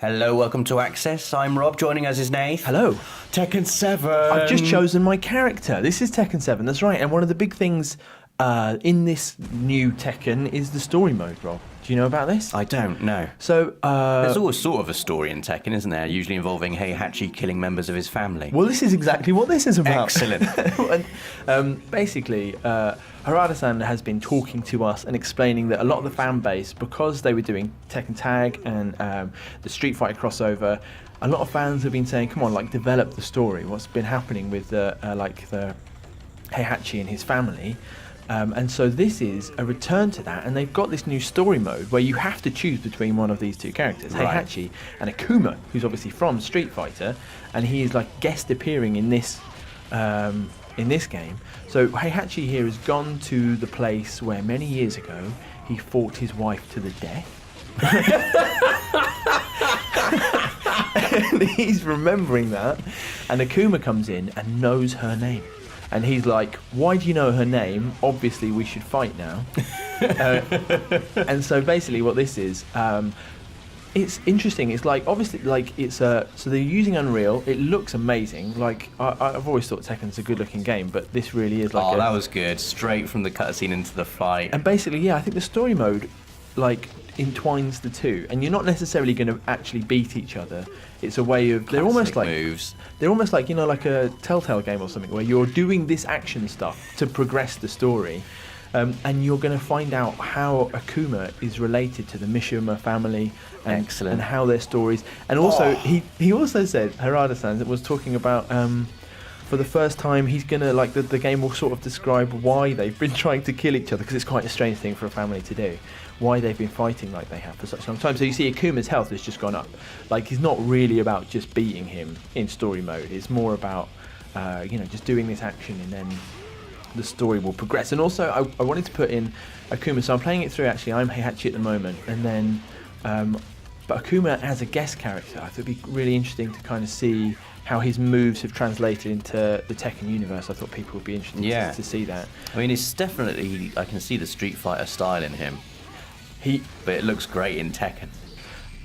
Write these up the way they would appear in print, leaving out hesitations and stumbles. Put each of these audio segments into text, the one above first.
Hello, welcome to Access. I'm Rob, joining us is Nath. Hello. Tekken 7. I've just chosen my character. This is Tekken 7, that's right. And one of the big things in this new Tekken is the story mode, Rob. Do you know about this? I don't know. So, There's always sort of a story in Tekken, isn't there? Usually involving HEIHACHI killing members of his family. well, this is exactly what this is about. Excellent. Basically, Harada-san has been talking to us and explaining that a lot of the fan base, because they were doing Tekken Tag and the Street Fighter crossover, a lot of fans have been saying, come on, like, develop the story. What's been happening with the Heihachi and his family. And so this is a return to that, and they've got this new story mode where you have to choose between one of these two characters, Right. Heihachi and Akuma, who's obviously from Street Fighter, and he is like guest appearing in this game. So Heihachi here has gone to the place where many years ago he fought his wife to the death. And he's remembering that, and Akuma comes in and knows her name. And he's like, why do you know her name? Obviously, we should fight now. And so basically what this is, it's interesting. It's like, obviously, like, so they're using Unreal. It looks amazing. Like, I've always thought Tekken's a good-looking game, but this really is like that was good. Straight from the cutscene into the fight. And basically, yeah, I think the story mode, like, entwines the two. And you're not necessarily going to actually beat each other. It's a way of, they're almost like moves. They're almost like, you know, like a Telltale game or something where you're doing this action stuff to progress the story, and you're going to find out how Akuma is related to the Mishima family and, Excellent. and how their stories. And also, he also said, Harada-san was talking about, for the first time, he's going to, like, the game will sort of describe why they've been trying to kill each other, because it's quite a strange thing for a family to do. Why they've been fighting like they have for such a long time. So you see Akuma's health has just gone up. Like, it's not really about just beating him in story mode. It's more about, just doing this action, and then the story will progress. And also, I wanted to put in Akuma. So I'm playing it through, actually. I'm Heihachi at the moment. And then, but Akuma as a guest character, I thought it'd be really interesting to kind of see how his moves have translated into the Tekken universe. I thought people would be interested to see that. I mean, it's definitely, I can see the Street Fighter style in him. But it looks great in Tekken.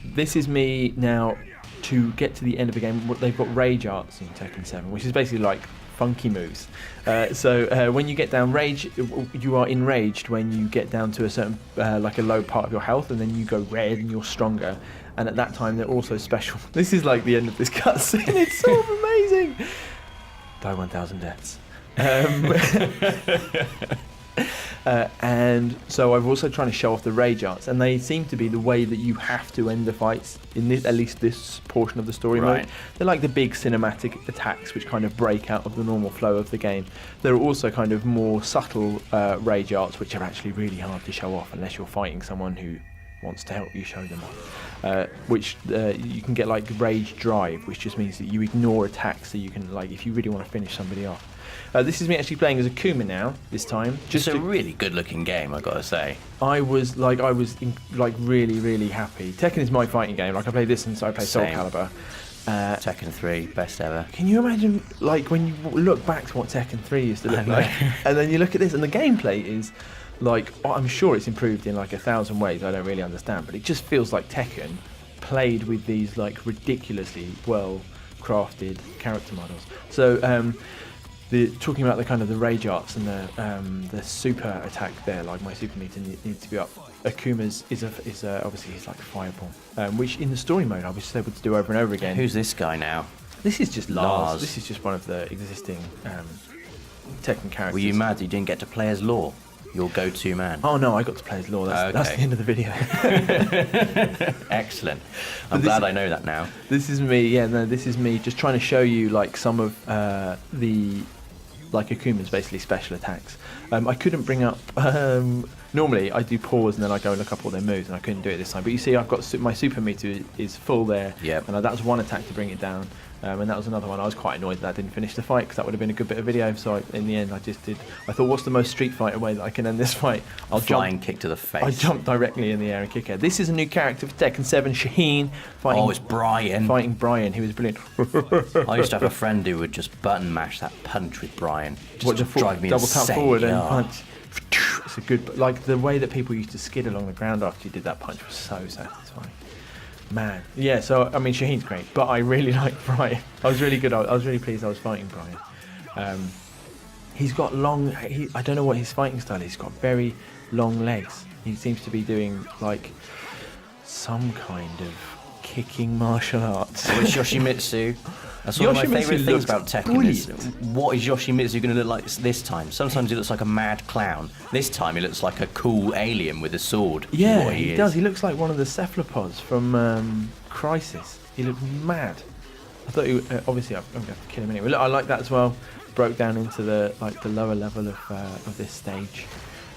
This is me now to get to the end of the game. They've got rage arts in Tekken 7, which is basically like funky moves. So when you get down rage, you are enraged when you get down to a certain, like a low part of your health, and then you go red and you're stronger. And at that time, they're also special. This is like the end of this cutscene. It's so amazing. Die 1,000 deaths. And so I've also trying to show off the rage arts, and they seem to be the way that you have to end the fights in this, at least this portion of the story mode. They're like the big cinematic attacks which kind of break out of the normal flow of the game. There are also kind of more subtle rage arts which are actually really hard to show off unless you're fighting someone who wants to help you show them off. Which you can get like rage drive, which just means that you ignore attacks, so you can, like, if you really want to finish somebody off. This is me actually playing as Akuma now, this time. Just a really good-looking game, I've got to say. I was really, really happy. Tekken is my fighting game. Like, I played this since I played Soul Same. Calibur. Tekken 3, best ever. Can you imagine, like, when you look back to what Tekken 3 used to look like, and then you look at this, and the gameplay is, like, I'm sure it's improved in like 1,000 ways I don't really understand, but it just feels like Tekken played with these, like, ridiculously well-crafted character models. So, talking about the kind of the rage arts and the super attack there, like my super meter needs to be up. Akuma's is obviously he's like a fireball, which in the story mode I was able to do over and over again. Who's this guy now? This is just Lars. This is just one of the existing Tekken characters. Were you mad you didn't get to play as Law, your go-to man? Oh no, I got to play as Law. That's the end of the video. Excellent. I'm glad I know that now. This is me. Yeah, no, this is me just trying to show you like some of the. Like Akuma's basically special attacks. I couldn't bring up. Normally I do pause and then I go and look up all their moves, and I couldn't do it this time. But you see, I've got my super meter is full there. Yep. And that was one attack to bring it down, and that was another one. I was quite annoyed that I didn't finish the fight, because that would have been a good bit of video. So in the end, I thought, what's the most Street Fighter way that I can end this fight? Flying kick to the face. I jumped directly in the air and kick her. This is a new character for Tekken 7, Shaheen. It's Brian. Fighting Brian, who was brilliant. I used to have a friend who would just button mash that punch with Brian. Drive me double tap forward and punch. It's a good, like, the way that people used to skid along the ground after you did that punch was so satisfying. Man, yeah. So I mean, Shaheen's great, but I really like Brian. I was really good. I was really pleased I was fighting Brian. He's got long. I don't know what his fighting style is. He's got very long legs. He seems to be doing like some kind of kicking martial arts. Oh, it's Yoshimitsu. That's one of my favourite things about Tekken is what is Yoshimitsu going to look like this time? Sometimes he looks like a mad clown. This time he looks like a cool alien with a sword. Yeah, he does. He looks like one of the cephalopods from Crisis. He looks mad. I thought he obviously I'm going to have to kill him anyway. Look, I like that as well. Broke down into the lower level of this stage,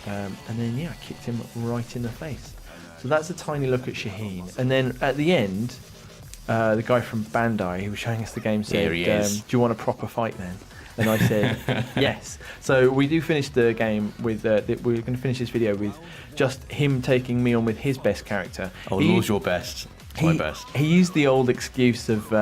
and then I kicked him right in the face. So that's a tiny look at Shaheen. And then at the end, the guy from Bandai who was showing us the game said, Here he is. do you want a proper fight then? And I said, yes. So we do finish the game with, we're going to finish this video with just him taking me on with his best character. Oh, Law's your best. It's my best. He used the old excuse of...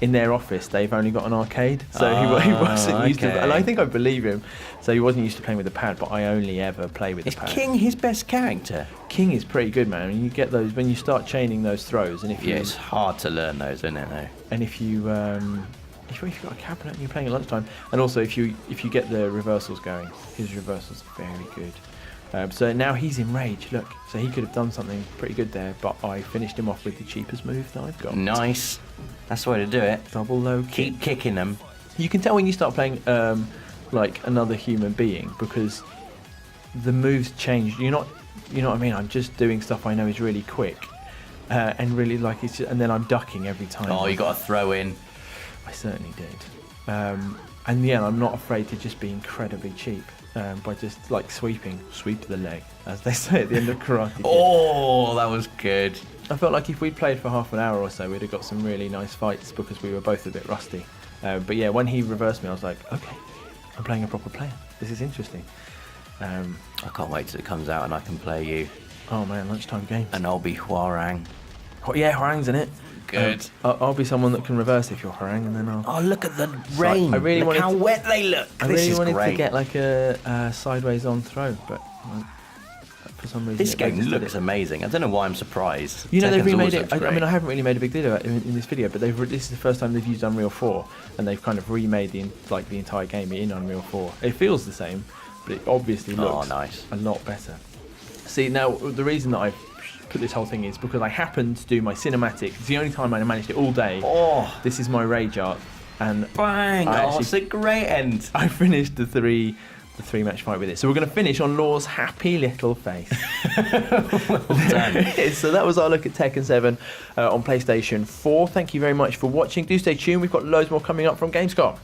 in their office, they've only got an arcade, so he wasn't used to. And I think I believe him. So he wasn't used to playing with the pad, but I only ever play with the pad. Is King his best character? King is pretty good, man. And you get those when you start chaining those throws, and if it's hard to learn those, isn't it? Though. And if you've got a cabinet and you're playing at lunchtime, and also if you get the reversals going, his reversals are very good. So now he's in rage. Look, so he could have done something pretty good there, but I finished him off with the cheapest move that I've got. Nice. That's the way to do it. Double low kick. Keep kicking them. You can tell when you start playing like another human being because the moves change. You know what I mean? I'm just doing stuff I know is really quick, and really like and then I'm ducking every time. Oh, you got to throw in. I certainly did. And yeah, I'm not afraid to just be incredibly cheap. By just like sweep the leg, as they say at the end of Karate Kid. Oh, that was good. I felt like if we'd played for half an hour or so, we'd have got some really nice fights because we were both a bit rusty. But yeah, when he reversed me, I was like, okay, I'm playing a proper player. This is interesting. I can't wait till it comes out and I can play you. Oh man, lunchtime games. And I'll be Hwarang. Yeah, Hwarang's in it. Good. I'll be someone that can reverse if you're Hwarang, and then I'll... Oh, look at the rain. I really look how wet they look. I really wanted to get like a sideways on throw, but for some reason... This game looks amazing. I don't know why I'm surprised. You know, they've remade it. I mean, I haven't really made a big deal in this video, but this is the first time they've used Unreal 4, and they've kind of remade the entire game in Unreal 4. It feels the same, but it obviously looks a lot better. See, now, the reason that I've put this whole thing is because I happened to do my cinematic. It's the only time I managed it all day. Oh, this is my rage art, and bang! It's a great end. I finished the three match fight with it. So we're going to finish on Law's happy little face. Well done. So that was our look at Tekken 7 on PlayStation 4. Thank you very much for watching. Do stay tuned. We've got loads more coming up from Gamescom.